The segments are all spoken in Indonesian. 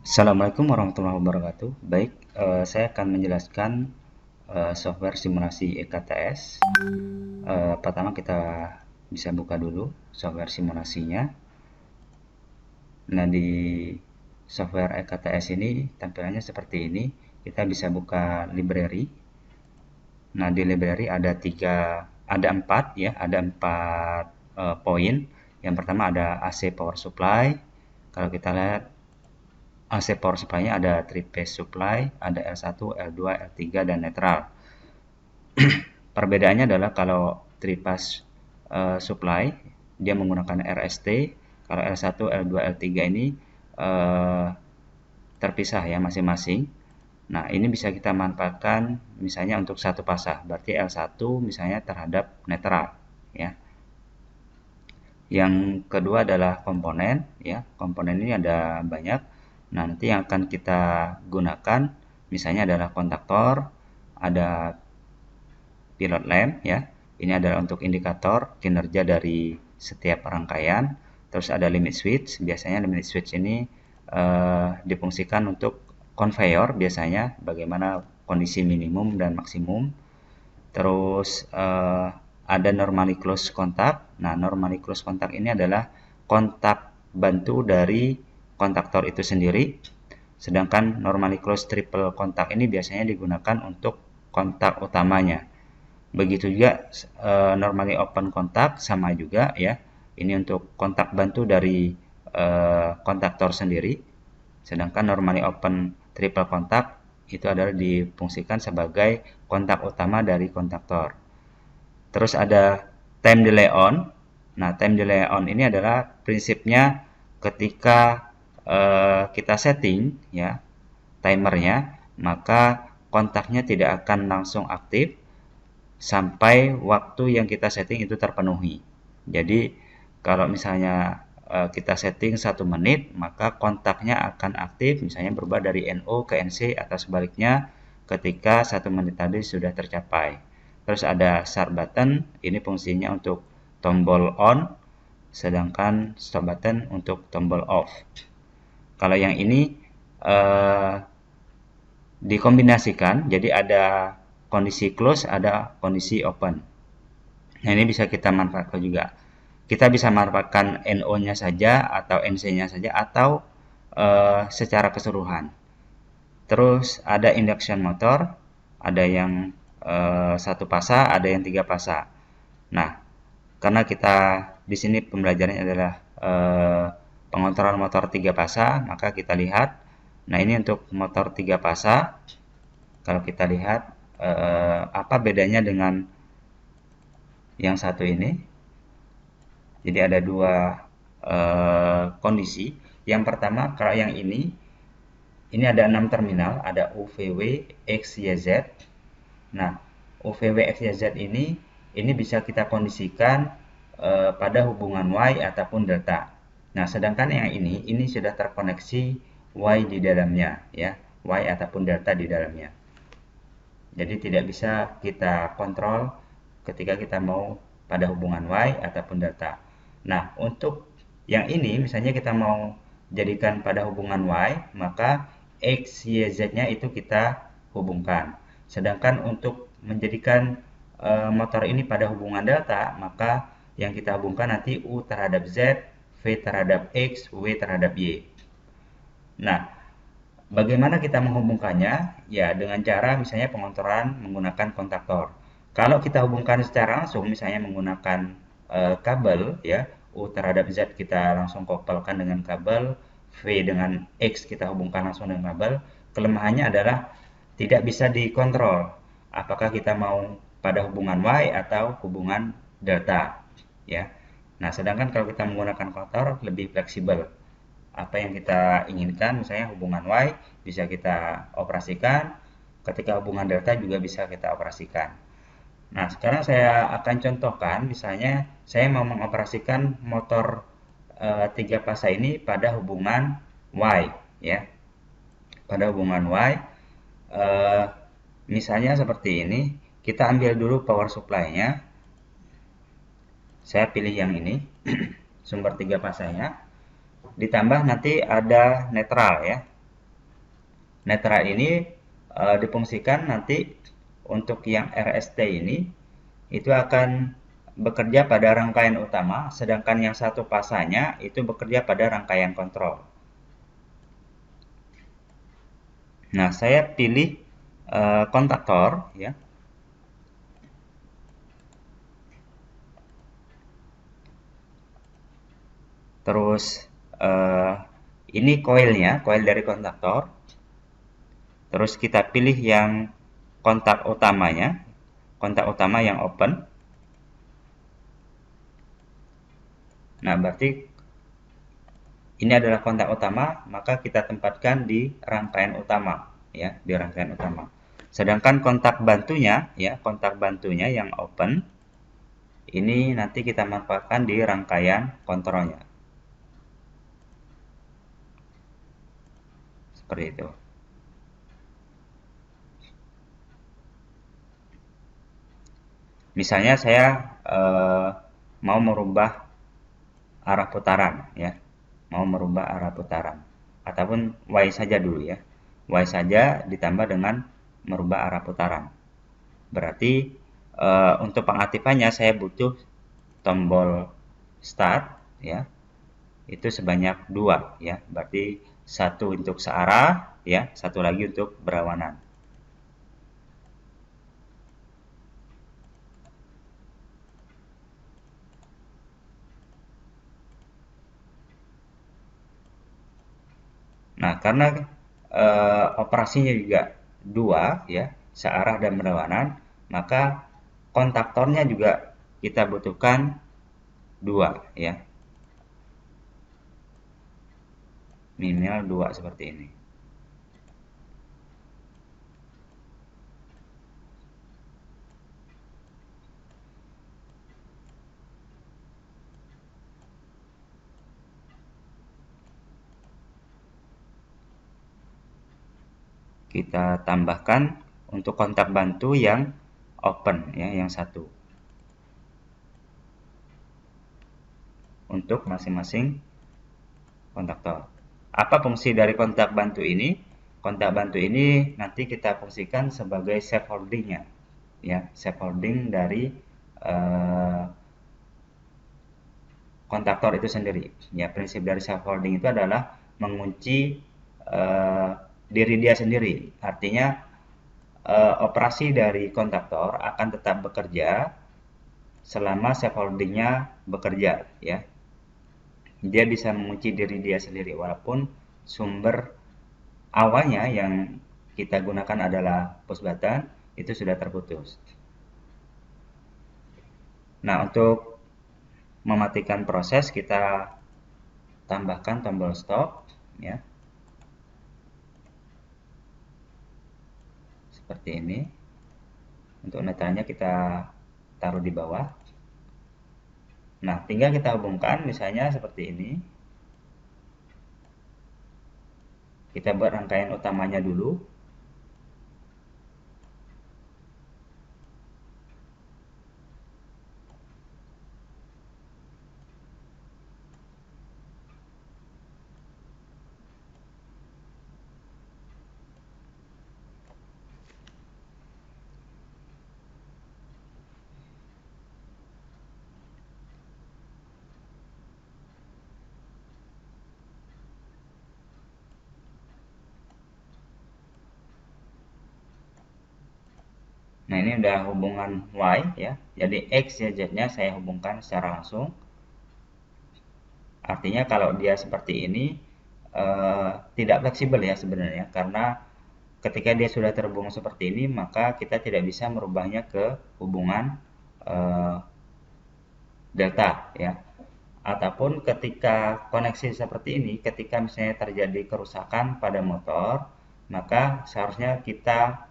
Assalamualaikum warahmatullahi wabarakatuh. Baik, saya akan menjelaskan software simulasi EKTS. Pertama kita bisa buka dulu software simulasinya. Nah, di software EKTS ini tampilannya seperti ini. Kita bisa buka library. Nah, di library ada empat ya, ada empat poin. Yang pertama ada AC power supply. Kalau kita lihat AC power supply-nya ada 3 phase supply, ada L1, L2, L3, dan netral. Perbedaannya adalah kalau 3 phase supply, dia menggunakan RST. Kalau L1, L2, L3 ini terpisah ya masing-masing. Nah, ini bisa kita manfaatkan misalnya untuk satu pasah, berarti L1 misalnya terhadap netral ya. Yang kedua adalah komponen ya. Komponen ini ada banyak. Nanti yang akan kita gunakan misalnya adalah kontaktor, ada pilot lamp ya. Ini adalah untuk indikator kinerja dari setiap rangkaian. Terus ada limit switch. Biasanya limit switch ini difungsikan untuk conveyor biasanya bagaimana kondisi minimum dan maksimum. Terus ada normally close kontak. Nah, normally close kontak ini adalah kontak bantu dari kontaktor itu sendiri. Sedangkan normally close triple kontak ini biasanya digunakan untuk kontak utamanya. Begitu juga normally open kontak sama juga ya. Ini untuk kontak bantu dari kontaktor sendiri. Sedangkan normally open triple kontak itu adalah difungsikan sebagai kontak utama dari kontaktor. Terus ada time delay on. Nah, time delay on ini adalah prinsipnya ketika kita setting ya timernya, maka kontaknya tidak akan langsung aktif sampai waktu yang kita setting itu terpenuhi. Jadi kalau misalnya kita setting 1 menit, maka kontaknya akan aktif misalnya berubah dari NO ke NC atau sebaliknya ketika 1 menit tadi sudah tercapai. Terus ada start button, ini fungsinya untuk tombol on, sedangkan stop button untuk tombol off. Kalau yang ini dikombinasikan, jadi ada kondisi close, ada kondisi open. Nah, ini bisa kita manfaatkan juga. Kita bisa manfaatkan NO-nya saja atau NC-nya saja atau secara keseluruhan. Terus ada induction motor, ada yang 1 pasah, ada yang 3 pasah. Nah, karena kita di sini pembelajarannya adalah pengontrolan motor 3 pasah, maka kita lihat. Nah, ini untuk motor 3 pasah. Kalau kita lihat apa bedanya dengan yang satu ini. Jadi ada dua kondisi. Yang pertama, kalau yang ini ada 6 terminal, ada UVW, X, Y, Z. Nah, UVW, X, Y, Z ini bisa kita kondisikan pada hubungan Y ataupun delta. Nah, sedangkan yang ini sudah terkoneksi Y di dalamnya ya, Y ataupun delta di dalamnya. Jadi tidak bisa kita kontrol ketika kita mau pada hubungan Y ataupun delta. Nah, untuk yang ini misalnya kita mau jadikan pada hubungan Y, maka X, Y, Z-nya itu kita hubungkan. Sedangkan untuk menjadikan motor ini pada hubungan delta, maka yang kita hubungkan nanti U terhadap Z, V terhadap X, W terhadap Y. Nah, bagaimana kita menghubungkannya? Ya, dengan cara misalnya pengontrolan menggunakan kontaktor. Kalau kita hubungkan secara langsung, misalnya menggunakan kabel, ya, U terhadap Z kita langsung kopelkan dengan kabel, V dengan X kita hubungkan langsung dengan kabel. Kelemahannya adalah tidak bisa dikontrol. Apakah kita mau pada hubungan Y atau hubungan delta, ya. Nah, sedangkan kalau kita menggunakan kontaktor lebih fleksibel. Apa yang kita inginkan, misalnya hubungan Y bisa kita operasikan, ketika hubungan delta juga bisa kita operasikan. Nah, sekarang saya akan contohkan, misalnya saya mau mengoperasikan motor 3 pasah ini pada hubungan Y, ya. Pada hubungan Y, misalnya seperti ini, kita ambil dulu power supply-nya. Saya pilih yang ini, sumber 3 pasahnya. Ditambah nanti ada netral ya. Netra ini difungsikan nanti untuk yang RST ini itu akan bekerja pada rangkaian utama, sedangkan yang satu pasanya itu bekerja pada rangkaian kontrol. Nah, saya pilih kontaktor ya. Terus eh, ini koilnya, koil dari kontaktor. Terus kita pilih yang kontak utamanya, kontak utama yang open. Nah, berarti ini adalah kontak utama, maka kita tempatkan di rangkaian utama, ya, di rangkaian utama. Sedangkan kontak bantunya, ya, kontak bantunya yang open, ini nanti kita manfaatkan di rangkaian kontrolnya. Seperti itu. Misalnya saya mau merubah arah putaran, ya, mau merubah arah putaran, ataupun Y saja dulu ya, Y saja ditambah dengan merubah arah putaran. Berarti untuk pengaktifannya saya butuh tombol start, ya, itu sebanyak 2 ya, berarti satu untuk searah ya, satu lagi untuk berlawanan. Nah, karena operasinya juga 2 ya, searah dan berlawanan, maka kontaktornya juga kita butuhkan 2 ya, minimal 2 seperti ini. Kita tambahkan untuk kontak bantu yang open ya, yang satu, untuk masing-masing kontaktor. Apa fungsi dari kontak bantu ini? Kontak bantu ini nanti kita fungsikan sebagai scaffolding-nya, ya, scaffolding dari kontaktor itu sendiri. Ya, prinsip dari scaffolding itu adalah mengunci diri dia sendiri. Artinya operasi dari kontaktor akan tetap bekerja selama scaffolding-nya bekerja, ya. Dia bisa mengunci diri dia sendiri walaupun sumber awalnya yang kita gunakan adalah push button, itu sudah terputus. Nah, untuk mematikan proses kita tambahkan tombol stop ya, seperti ini. Untuk netranya kita taruh di bawah. Nah, tinggal kita hubungkan misalnya seperti ini. Kita buat rangkaian utamanya dulu. Nah, ini udah hubungan Y ya. Jadi X ya Z-nya saya hubungkan secara langsung. Artinya kalau dia seperti ini tidak fleksibel ya sebenarnya, karena ketika dia sudah terhubung seperti ini maka kita tidak bisa merubahnya ke hubungan delta ya. Ataupun ketika koneksi seperti ini, ketika misalnya terjadi kerusakan pada motor, maka seharusnya kita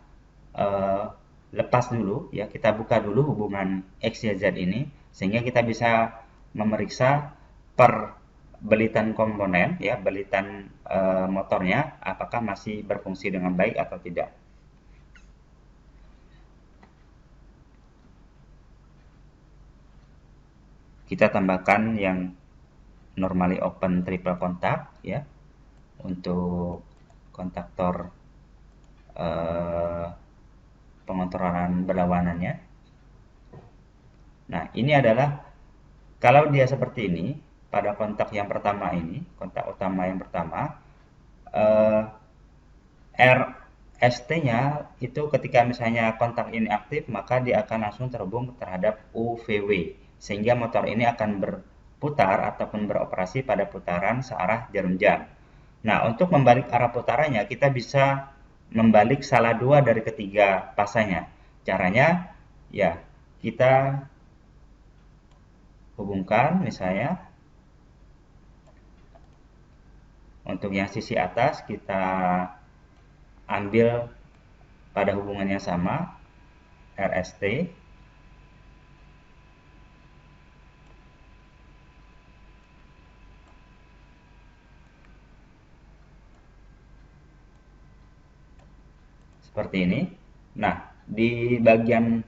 lepas dulu ya, kita buka dulu hubungan X, Y, Z ini sehingga kita bisa memeriksa per belitan komponen ya, belitan motornya apakah masih berfungsi dengan baik atau tidak. Kita tambahkan yang normally open triple kontak ya, untuk kontaktor pengontrolan berlawanannya. Nah, ini adalah kalau dia seperti ini, pada kontak yang pertama ini, kontak utama yang pertama, RST-nya itu ketika misalnya kontak ini aktif, maka dia akan langsung terhubung terhadap UVW, sehingga motor ini akan berputar ataupun beroperasi pada putaran searah jarum jam. Nah, untuk membalik arah putarannya, kita bisa membalik salah dua dari ketiga pasanya. Caranya, ya, kita hubungkan misalnya untuk yang sisi atas kita ambil pada hubungan yang sama RST, seperti ini. Nah, di bagian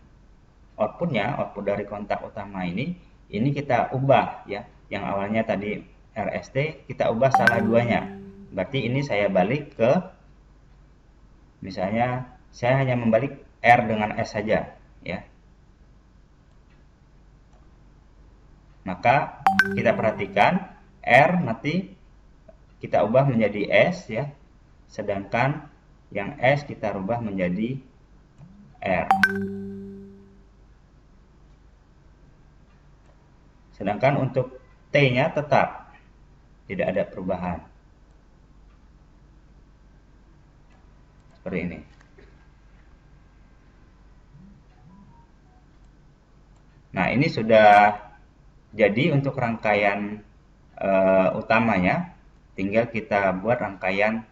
outputnya, output dari kontak utama ini kita ubah ya. Yang awalnya tadi RST, kita ubah salah duanya. Berarti ini saya balik ke, misalnya saya hanya membalik R dengan S saja ya. Maka kita perhatikan R nanti kita ubah menjadi S ya. Sedangkan yang S kita rubah menjadi R. Sedangkan untuk T-nya tetap tidak ada perubahan. Seperti ini. Nah, ini sudah jadi untuk rangkaian utamanya. Tinggal kita buat rangkaian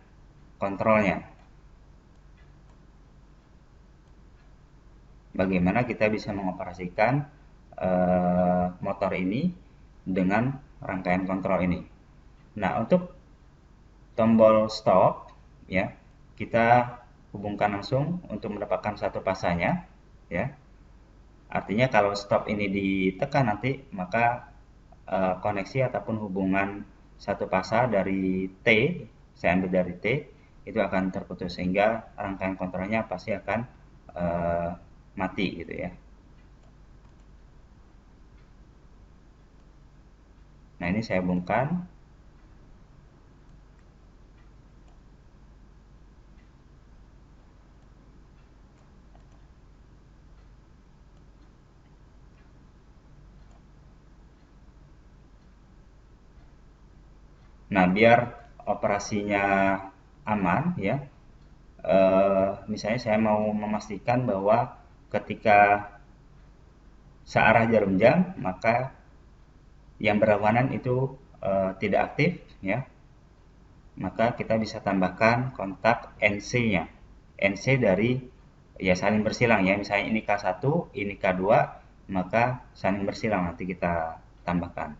kontrolnya. Bagaimana kita bisa mengoperasikan motor ini dengan rangkaian kontrol ini. Nah, untuk tombol stop ya, kita hubungkan langsung untuk mendapatkan satu pasanya ya. Artinya kalau stop ini ditekan nanti maka koneksi ataupun hubungan satu pasa dari T, saya ambil dari T, itu akan terputus sehingga rangkaian kontrolnya pasti akan mati gitu ya. Nah, ini saya hubungkan. Nah, biar operasinya aman ya, misalnya saya mau memastikan bahwa ketika searah jarum jam maka yang berlawanan itu tidak aktif ya, maka kita bisa tambahkan kontak NC-nya. NC dari ya saling bersilang ya, misalnya ini K1, ini K2, maka saling bersilang nanti kita tambahkan.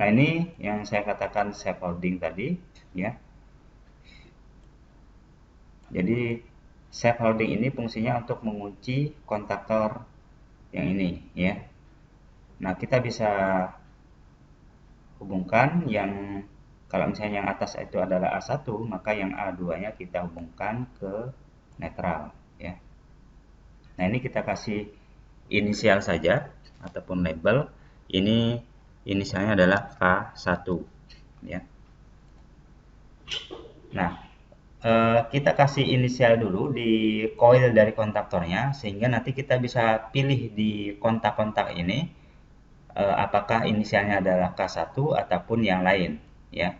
Nah, ini yang saya katakan safe holding tadi ya. Jadi safe holding ini fungsinya untuk mengunci kontaktor yang ini ya. Nah, kita bisa hubungkan yang kalau misalnya yang atas itu adalah A1, maka yang A2-nya kita hubungkan ke netral ya. Nah, ini kita kasih inisial saja ataupun label. Ini inisialnya adalah K1 ya. Nah, kita kasih inisial dulu di coil dari kontaktornya sehingga nanti kita bisa pilih di kontak-kontak ini apakah inisialnya adalah K1 ataupun yang lain ya.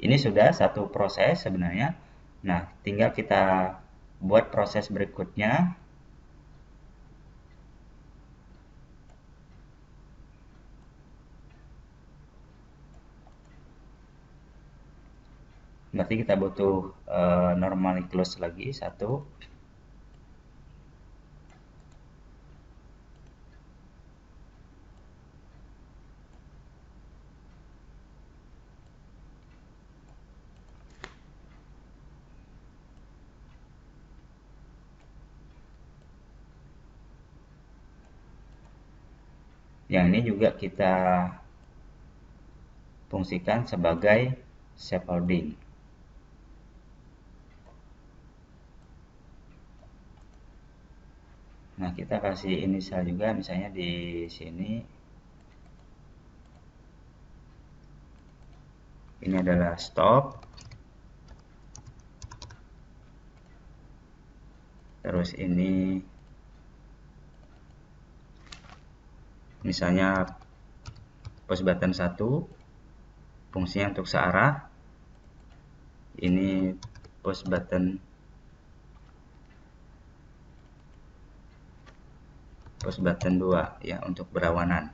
Ini sudah satu proses sebenarnya. Nah, tinggal kita buat proses berikutnya. Berarti kita butuh normally close lagi satu. Yang ini juga kita fungsikan sebagai scaffolding. Nah, kita kasih inisial juga, misalnya di sini. Ini adalah stop. Terus ini misalnya push button 1, fungsinya untuk searah. Ini push button 2 ya, untuk berawanan.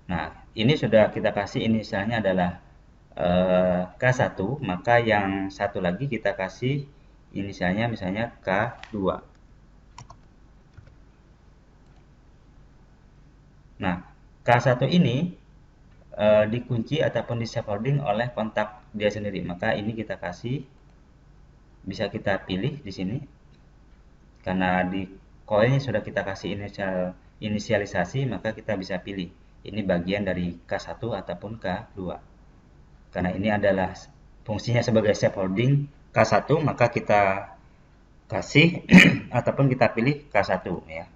Nah, ini sudah kita kasih inisialnya adalah K1, maka yang satu lagi kita kasih inisialnya misalnya K2. Nah, K1 ini dikunci ataupun di scaffolding oleh kontak dia sendiri. Maka ini kita kasih, bisa kita pilih di sini. Karena di koilnya sudah kita kasih inisialisasi, maka kita bisa pilih. Ini bagian dari K1 ataupun K2. Karena ini adalah fungsinya sebagai scaffolding K1, maka kita kasih ataupun kita pilih K1 ya.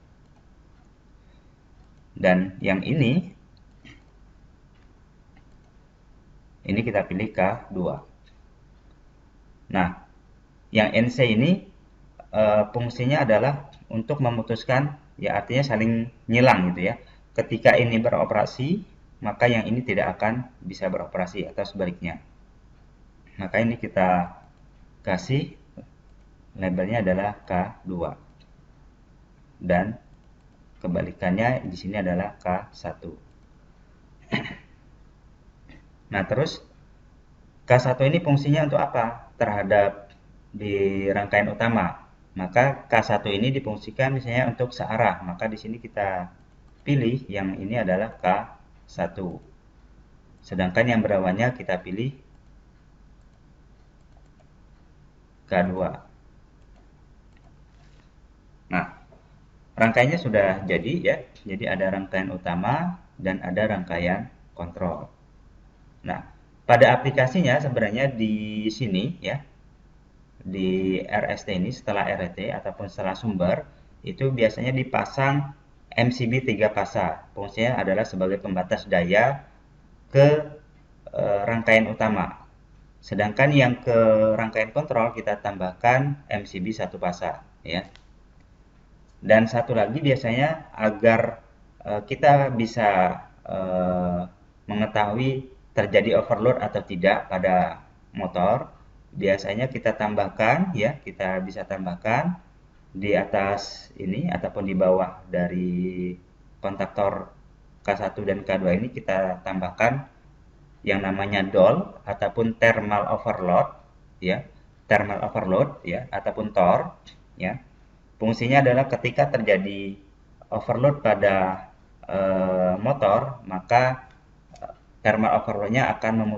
Dan yang ini kita pilih K2. Nah, yang NC ini fungsinya adalah untuk memutuskan, ya artinya saling nyilang gitu ya. Ketika ini beroperasi, maka yang ini tidak akan bisa beroperasi atau sebaliknya. Maka ini kita kasih labelnya adalah K2. Dan kebalikannya di sini adalah K1. Nah, terus K1 ini fungsinya untuk apa? Terhadap di rangkaian utama. Maka K1 ini difungsikan misalnya untuk searah. Maka di sini kita pilih yang ini adalah K1. Sedangkan yang berawannya kita pilih K2. Nah, rangkaiannya sudah jadi ya. Jadi ada rangkaian utama dan ada rangkaian kontrol. Nah, pada aplikasinya sebenarnya di sini ya, di RST ini setelah RT ataupun setelah sumber itu biasanya dipasang MCB 3 fasa. Fungsinya adalah sebagai pembatas daya ke rangkaian utama. Sedangkan yang ke rangkaian kontrol kita tambahkan MCB 1 fasa ya. Dan satu lagi biasanya agar kita bisa mengetahui terjadi overload atau tidak pada motor, biasanya kita tambahkan ya, kita bisa tambahkan di atas ini ataupun di bawah dari kontaktor K1 dan K2 ini kita tambahkan yang namanya DOL ataupun thermal overload ya, thermal overload ya ataupun TOR ya. Fungsinya adalah ketika terjadi overload pada motor, maka thermal overload-nya akan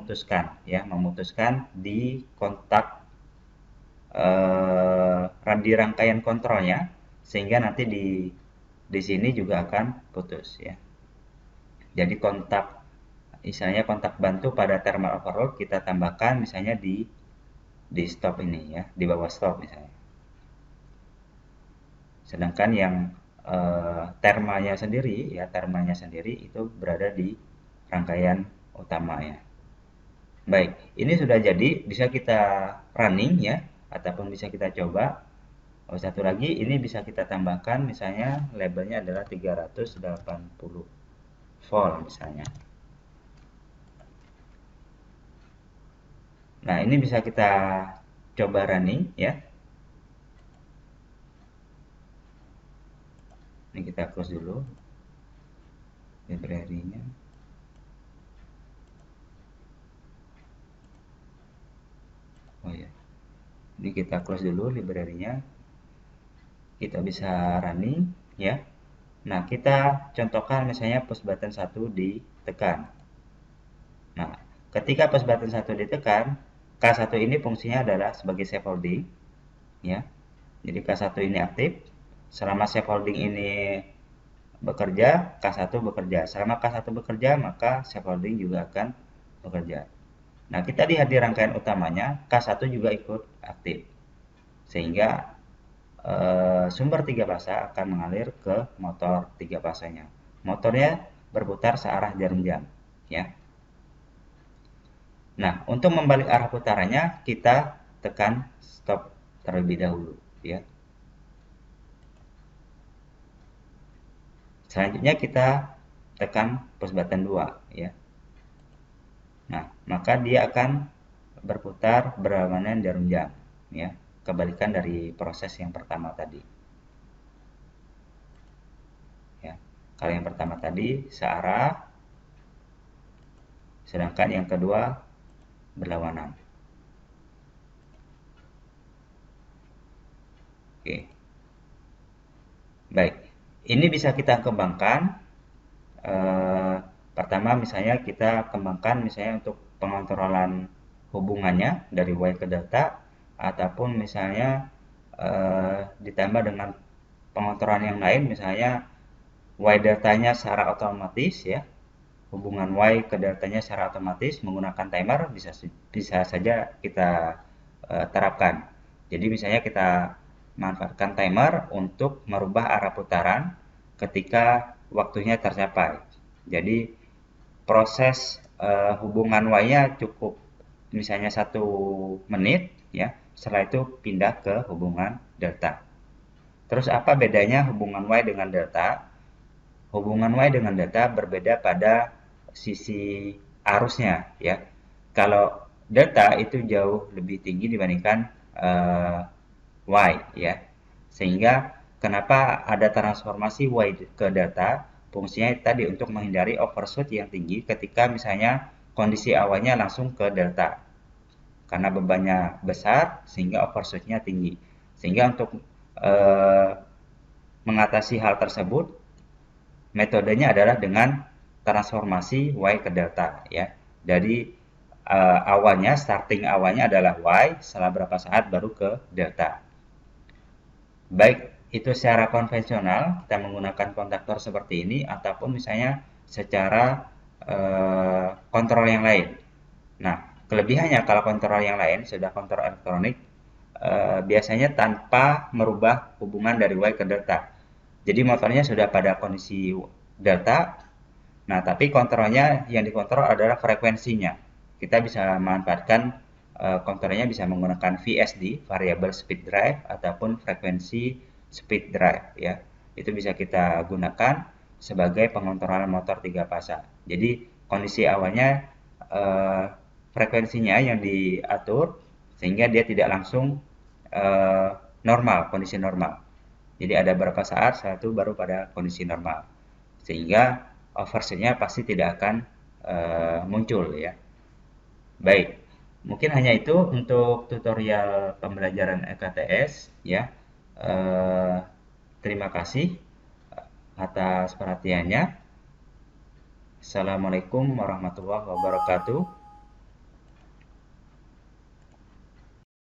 memutuskan di kontak di rangkaian kontrolnya, sehingga nanti di sini juga akan putus ya. Jadi misalnya kontak bantu pada thermal overload kita tambahkan misalnya di stop ini ya, di bawah stop misalnya. Sedangkan yang thermalnya sendiri itu berada di rangkaian utama ya. Baik, ini sudah jadi, bisa kita running ya, ataupun bisa kita coba. Oh, satu lagi, ini bisa kita tambahkan, misalnya labelnya adalah 380 volt misalnya. Nah, ini bisa kita coba running ya. Ini kita close dulu library-nya. Oh ya, ini kita close dulu library-nya. Kita bisa running ya. Nah, kita contohkan misalnya push button 1 ditekan. Nah, ketika push button 1 ditekan, K1 ini fungsinya adalah sebagai scaffolding ya. Jadi K1 ini aktif. Selama scaffolding ini bekerja, K1 bekerja. Selama K1 bekerja, maka scaffolding juga akan bekerja. Nah, kita lihat di rangkaian utamanya, K1 juga ikut aktif. Sehingga sumber 3 fasa akan mengalir ke motor 3 fasanya. Motornya berputar searah jarum jam, ya. Nah, untuk membalik arah putarannya, kita tekan stop terlebih dahulu, ya. Selanjutnya kita tekan push button 2, ya. Nah, maka dia akan berputar berlawanan jarum jam, ya. Kebalikan dari proses yang pertama tadi. Ya. Kalau yang pertama tadi searah, sedangkan yang kedua berlawanan. Oke. Baik. Ini bisa kita kembangkan. Eh, Pertama misalnya kita kembangkan misalnya untuk pengontrolan hubungannya dari Y ke data, ataupun misalnya ditambah dengan pengontrolan yang lain, misalnya Y datanya secara otomatis ya, hubungan Y ke datanya secara otomatis menggunakan timer bisa saja kita terapkan. Jadi misalnya kita manfaatkan timer untuk merubah arah putaran ketika waktunya tercapai. Jadi proses hubungan Y-nya cukup misalnya 1 menit ya. Setelah itu pindah ke hubungan delta. Terus apa bedanya hubungan Y dengan delta? Hubungan Y dengan delta berbeda pada sisi arusnya ya. Kalau delta itu jauh lebih tinggi dibandingkan Y ya. Sehingga kenapa ada transformasi Y ke delta? Fungsinya tadi untuk menghindari overshoot yang tinggi ketika misalnya kondisi awalnya langsung ke delta. Karena bebannya besar sehingga overshootnya tinggi. Sehingga untuk mengatasi hal tersebut, metodenya adalah dengan transformasi Y ke delta ya. Jadi awalnya starting awalnya adalah Y, setelah berapa saat baru ke delta. Baik itu secara konvensional kita menggunakan kontaktor seperti ini ataupun misalnya secara kontrol yang lain. Nah, kelebihannya kalau kontrol yang lain sudah kontrol elektronik biasanya tanpa merubah hubungan dari Y ke delta. Jadi motornya sudah pada kondisi delta. Nah, tapi kontrolnya yang dikontrol adalah frekuensinya. Kita bisa memanfaatkan kontrolnya bisa menggunakan VSD, variable speed drive, ataupun frekuensi speed drive ya. Itu bisa kita gunakan sebagai pengontrolan motor 3 fasa. Jadi kondisi awalnya eh, frekuensinya yang diatur sehingga dia tidak langsung normal, kondisi normal. Jadi ada beberapa saat satu baru pada kondisi normal. Sehingga overshootnya pasti tidak akan muncul ya. Baik, mungkin hanya itu untuk tutorial pembelajaran EKTS ya. Eh, Terima kasih atas perhatiannya. Assalamualaikum warahmatullahi wabarakatuh.